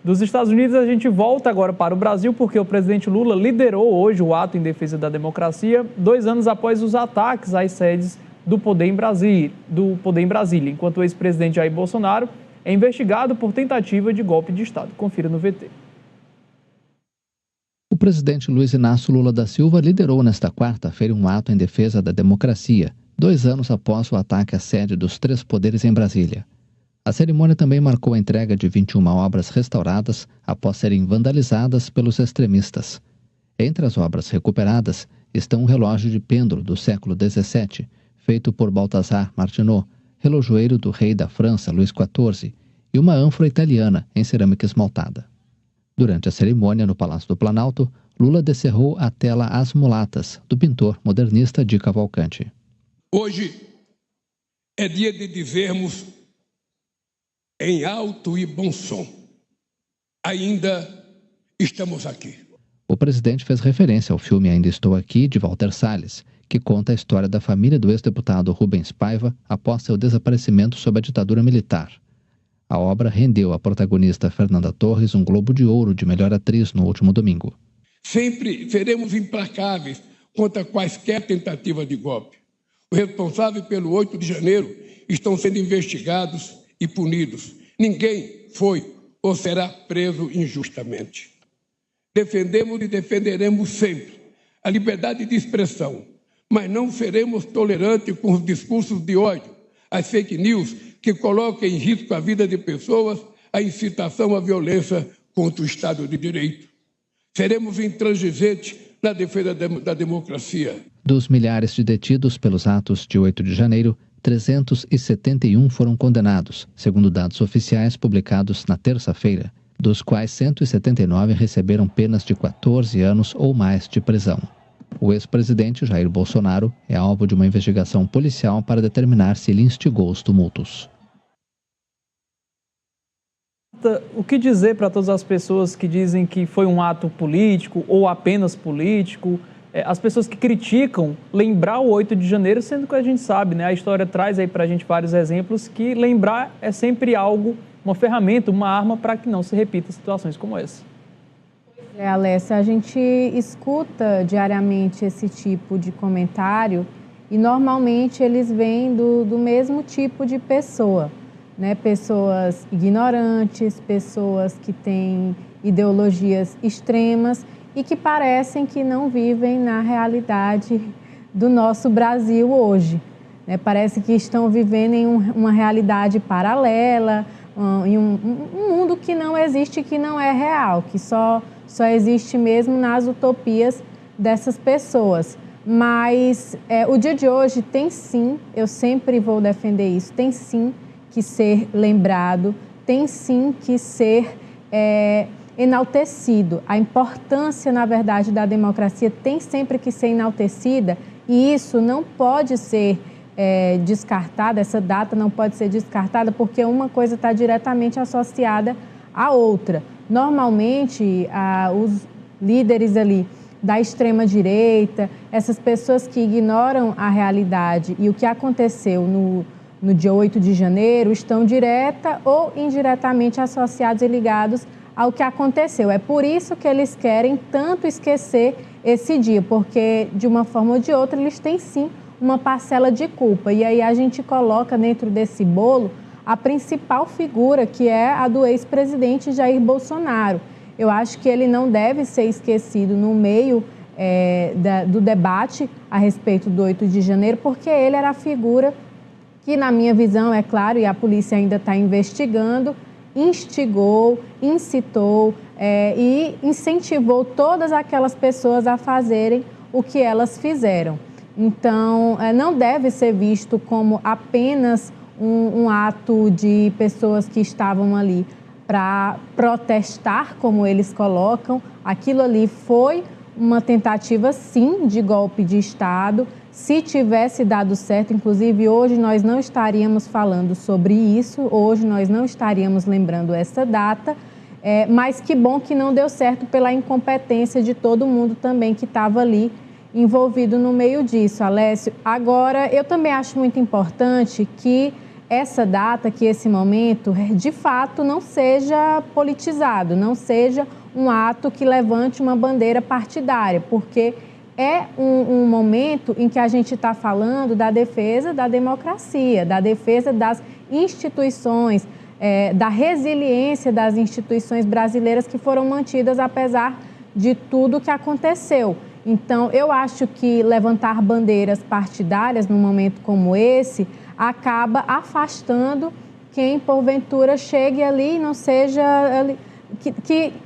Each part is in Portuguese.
Dos Estados Unidos, a gente volta agora para o Brasil, porque o presidente Lula liderou hoje o ato em defesa da democracia, 2 anos após os ataques às sedes do Poder em Brasília, enquanto o ex-presidente Jair Bolsonaro é investigado por tentativa de golpe de Estado. Confira no VT. O presidente Luiz Inácio Lula da Silva liderou nesta quarta-feira um ato em defesa da democracia, 2 anos após o ataque à sede dos 3 poderes em Brasília. A cerimônia também marcou a entrega de 21 obras restauradas após serem vandalizadas pelos extremistas. Entre as obras recuperadas estão um relógio de pêndulo do século XVII, feito por Balthazar Martinot, relojoeiro do rei da França, Luís XIV, e uma ânfora italiana em cerâmica esmaltada. Durante a cerimônia no Palácio do Planalto, Lula descerrou a tela As Mulatas, do pintor modernista Di Cavalcanti. Hoje é dia de dizermos em alto e bom som: ainda estamos aqui. O presidente fez referência ao filme Ainda Estou Aqui, de Walter Salles, que conta a história da família do ex-deputado Rubens Paiva após seu desaparecimento sob a ditadura militar. A obra rendeu à protagonista Fernanda Torres um Globo de Ouro de melhor atriz no último domingo. Sempre seremos implacáveis contra quaisquer tentativa de golpe. Os responsáveis pelo 8 de janeiro estão sendo investigados e punidos. Ninguém foi ou será preso injustamente. Defendemos e defenderemos sempre a liberdade de expressão, mas não seremos tolerantes com os discursos de ódio, as fake news que colocam em risco a vida de pessoas, a incitação à violência contra o Estado de Direito. Seremos intransigentes na defesa da democracia. Dos milhares de detidos pelos atos de 8 de janeiro, 371 foram condenados, segundo dados oficiais publicados na terça-feira, dos quais 179 receberam penas de 14 anos ou mais de prisão. O ex-presidente Jair Bolsonaro é alvo de uma investigação policial para determinar se ele instigou os tumultos. O que dizer para todas as pessoas que dizem que foi um ato político ou apenas político? As pessoas que criticam lembrar o 8 de janeiro, sendo que a gente sabe, né? A história traz aí para a gente vários exemplos que lembrar é sempre algo, uma ferramenta, uma arma para que não se repita situações como essa. Alessia, a gente escuta diariamente esse tipo de comentário e normalmente eles vêm do mesmo tipo de pessoa, né? Pessoas ignorantes, pessoas que têm ideologias extremas e que parecem que não vivem na realidade do nosso Brasil hoje, né? Parece que estão vivendo em uma realidade paralela, em um mundo que não existe, que não é real, que só existe mesmo nas utopias dessas pessoas. Mas o dia de hoje tem sim, eu sempre vou defender isso, tem sim que ser lembrado, tem sim que ser enaltecido. A importância, na verdade, da democracia tem sempre que ser enaltecida e isso não pode ser descartada, essa data não pode ser descartada porque uma coisa está diretamente associada à outra. Normalmente, os líderes ali da extrema-direita, essas pessoas que ignoram a realidade e o que aconteceu no dia 8 de janeiro estão direta ou indiretamente associados e ligados ao que aconteceu. É por isso que eles querem tanto esquecer esse dia, porque de uma forma ou de outra eles têm sim uma parcela de culpa. E aí a gente coloca dentro desse bolo a principal figura, que é a do ex-presidente Jair Bolsonaro. Eu acho que ele não deve ser esquecido no meio do debate a respeito do 8 de janeiro, porque ele era a figura que, na minha visão, é claro, e a polícia ainda está investigando, instigou, incitou e incentivou todas aquelas pessoas a fazerem o que elas fizeram. Então, não deve ser visto como apenas um ato de pessoas que estavam ali para protestar, como eles colocam. Aquilo ali foi uma tentativa, sim, de golpe de Estado. Se tivesse dado certo, inclusive hoje nós não estaríamos falando sobre isso, hoje nós não estaríamos lembrando essa data, mas que bom que não deu certo pela incompetência de todo mundo também que estava ali envolvido no meio disso, Alessio. Agora, eu também acho muito importante que essa data, que esse momento, de fato, não seja politizado, não seja um ato que levante uma bandeira partidária, porque é um momento em que a gente está falando da defesa da democracia, da defesa das instituições, da resiliência das instituições brasileiras que foram mantidas apesar de tudo que aconteceu. Então, eu acho que levantar bandeiras partidárias num momento como esse acaba afastando quem, porventura, chegue ali e não seja...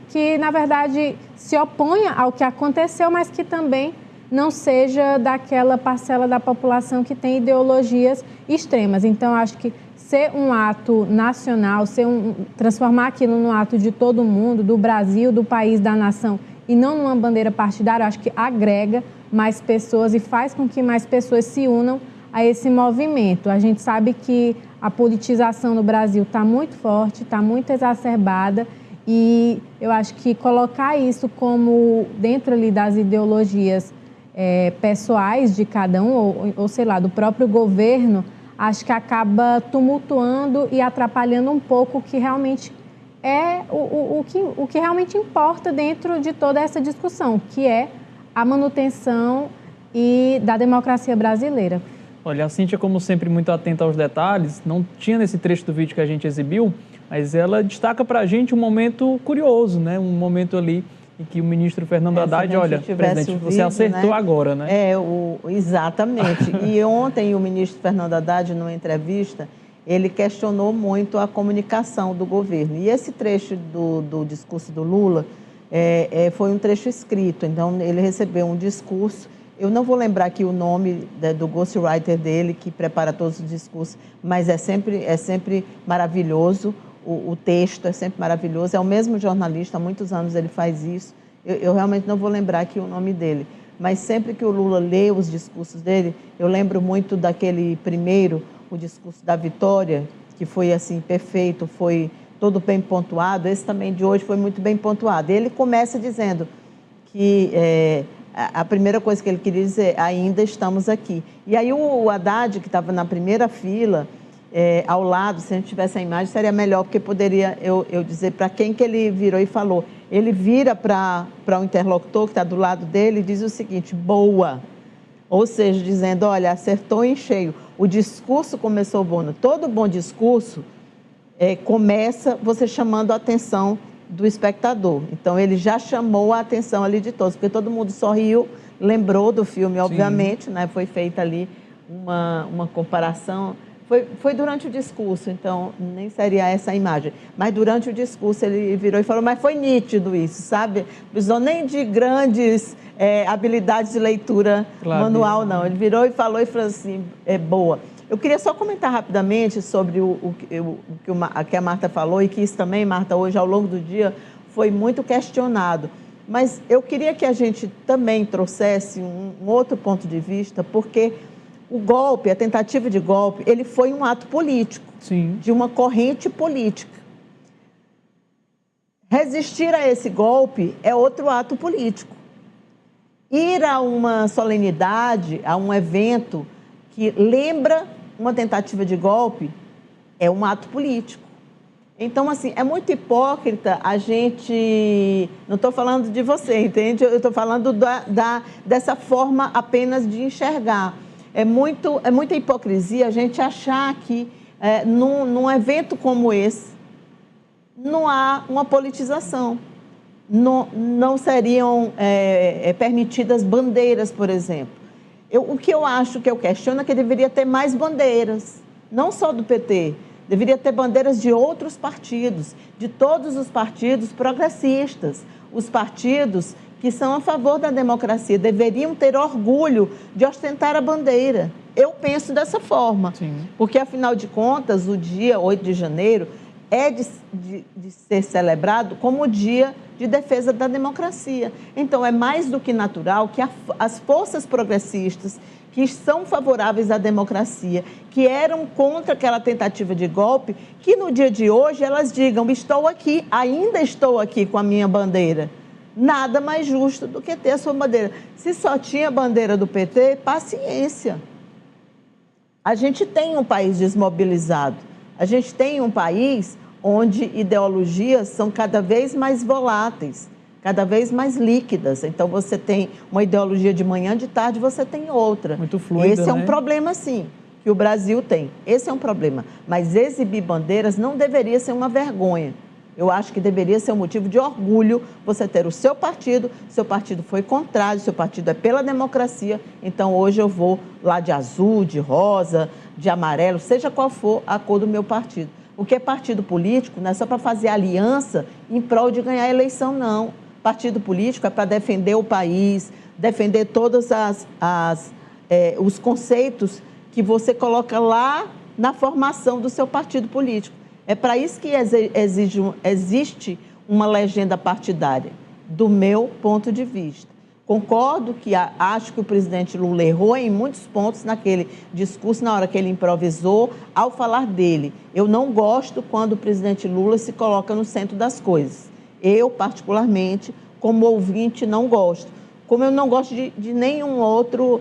Que, na verdade, se oponha ao que aconteceu, mas que também não seja daquela parcela da população que tem ideologias extremas. Então, acho que ser um ato nacional, transformar aquilo num ato de todo mundo, do Brasil, do país, da nação, e não numa bandeira partidária, acho que agrega mais pessoas e faz com que mais pessoas se unam a esse movimento. A gente sabe que a politização no Brasil está muito forte, está muito exacerbada, e eu acho que colocar isso como dentro ali das ideologias pessoais de cada um, ou sei lá, do próprio governo, acho que acaba tumultuando e atrapalhando um pouco o que realmente é o que realmente importa dentro de toda essa discussão, que é a manutenção da democracia brasileira. Olha, a Cíntia, como sempre, muito atenta aos detalhes, não tinha nesse trecho do vídeo que a gente exibiu, mas ela destaca para a gente um momento curioso, né? Um momento ali em que o ministro Fernando Haddad, olha, presidente, você acertou, né? Agora, né? Exatamente. E ontem o ministro Fernando Haddad, numa entrevista, ele questionou muito a comunicação do governo. E esse trecho do discurso do Lula foi um trecho escrito, então ele recebeu um discurso. Eu não vou lembrar aqui o nome do ghostwriter dele, que prepara todos os discursos, mas é sempre maravilhoso, o texto é sempre maravilhoso. É o mesmo jornalista, há muitos anos ele faz isso. Eu realmente não vou lembrar aqui o nome dele, mas sempre que o Lula lê os discursos dele, eu lembro muito daquele primeiro, o discurso da Vitória, que foi assim perfeito, foi todo bem pontuado. Esse também de hoje foi muito bem pontuado. Ele começa dizendo que a primeira coisa que ele queria dizer, ainda estamos aqui. E aí o Haddad, que estava na primeira fila, ao lado, se a gente tivesse a imagem, seria melhor, porque poderia eu dizer para quem que ele virou e falou. Ele vira para o interlocutor que está do lado dele e diz o seguinte: boa. Ou seja, dizendo, olha, acertou em cheio. O discurso começou bom. Todo bom discurso começa você chamando a atenção do espectador. Então, ele já chamou a atenção ali de todos, porque todo mundo sorriu, lembrou do filme, obviamente, né? Foi feita ali uma comparação. Foi durante o discurso, então nem seria essa a imagem. Mas durante o discurso ele virou e falou, mas foi nítido isso, sabe? Não precisou nem de grandes habilidades de leitura manual, não. Ele virou e falou assim, boa. Eu queria só comentar rapidamente sobre o que a Marta falou, e que isso também, Marta, hoje ao longo do dia foi muito questionado. Mas eu queria que a gente também trouxesse um outro ponto de vista, porque o golpe, a tentativa de golpe, ele foi um ato político, sim, de uma corrente política. Resistir a esse golpe é outro ato político. Ir a uma solenidade, a um evento que lembra uma tentativa de golpe, é um ato político. Então, assim, é muito hipócrita a gente... Não estou falando de você, entende? Eu estou falando dessa forma apenas de enxergar. É muita hipocrisia a gente achar que num evento como esse não há uma politização. Não seriam permitidas bandeiras, por exemplo. O que eu acho, que eu questiono, é que deveria ter mais bandeiras, não só do PT, deveria ter bandeiras de outros partidos, de todos os partidos progressistas, os partidos que são a favor da democracia, deveriam ter orgulho de ostentar a bandeira. Eu penso dessa forma, sim, porque, afinal de contas, o dia 8 de janeiro é de ser celebrado como o dia de defesa da democracia. Então, é mais do que natural que as forças progressistas que são favoráveis à democracia, que eram contra aquela tentativa de golpe, que no dia de hoje elas digam, estou aqui, ainda estou aqui com a minha bandeira. Nada mais justo do que ter a sua bandeira. Se só tinha a bandeira do PT, paciência. A gente tem um país desmobilizado. A gente tem um país onde ideologias são cada vez mais voláteis, cada vez mais líquidas. Então, você tem uma ideologia de manhã, de tarde, você tem outra. Muito fluida, Esse é um né? problema, sim, que o Brasil tem. Esse é um problema. Mas exibir bandeiras não deveria ser uma vergonha. Eu acho que deveria ser um motivo de orgulho você ter o seu partido foi contrário, seu partido é pela democracia, então hoje eu vou lá de azul, de rosa, de amarelo, seja qual for a cor do meu partido. O que é partido político não é só para fazer aliança em prol de ganhar a eleição, não. Partido político é para defender o país, defender todos os conceitos que você coloca lá na formação do seu partido político. É para isso que existe uma legenda partidária, do meu ponto de vista. Concordo que acho que o presidente Lula errou em muitos pontos naquele discurso, na hora que ele improvisou, ao falar dele. Eu não gosto quando o presidente Lula se coloca no centro das coisas. Eu, particularmente, como ouvinte, não gosto. Como eu não gosto de nenhum outro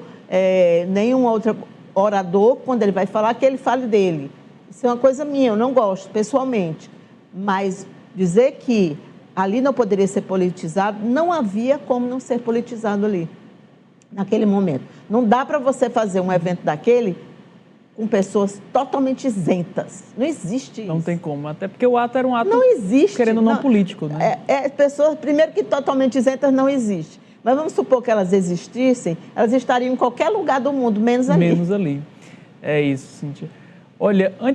orador, quando ele vai falar, que ele fale dele. Isso é uma coisa minha, eu não gosto, pessoalmente. Mas dizer que ali não poderia ser politizado, não havia como não ser politizado ali, naquele momento. Não dá para você fazer um evento daquele com pessoas totalmente isentas. Não existe isso. Não tem como, até porque o ato era um ato, não existe, querendo ou não, político, né? Pessoas, primeiro que totalmente isentas não existe. Mas vamos supor que elas existissem, elas estariam em qualquer lugar do mundo, menos ali. Menos ali. É isso, Cíntia. Olha, antes